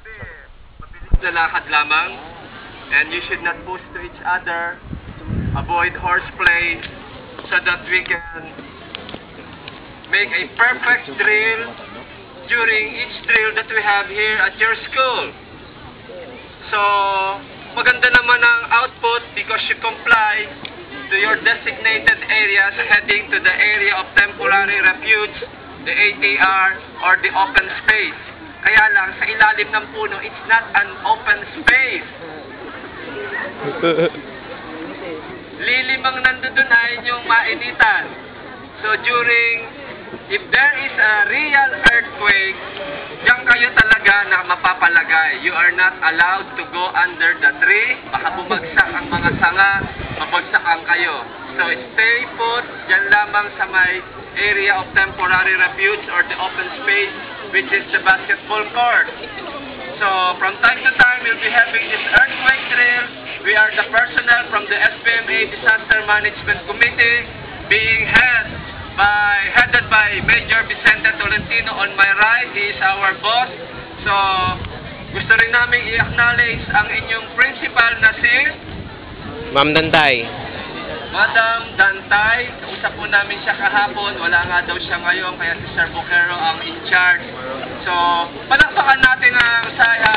Sabi, mabilis na lakad lamang. And you should not push to each other. Avoid horseplay so that we can make a perfect drill during each drill that we have here at your school. So, maganda naman ang output because you comply to your designated areas heading to the area of temporary refuge, the ATR, or the open space. Kaya lang, sa ilalim ng puno, it's not an open space. Lilimang nandun ay yung mainitan. So if there is a real earthquake, diyan kayo talaga na mapapalagay. You are not allowed to go under the tree. Baka bumagsak ang mga sanga, mabagsakan kayo. So stay put, diyan lamang sa may area of temporary refuge or the open space, which is the basketball court. So from time to time, we'll be having this earthquake drill. We are the personnel from the SPMA Disaster Management Committee being headed by Major Vicente Tolentino on my right. He is our boss. So, gusto rin namin i-acknowledge ang inyong principal na si Ma'am Dantay. Madam Dantay. Usap po namin siya kahapon. Wala nga daw siya ngayon, kaya si Sir Boquero ang in charge. So, palakpakan natin ang Saya.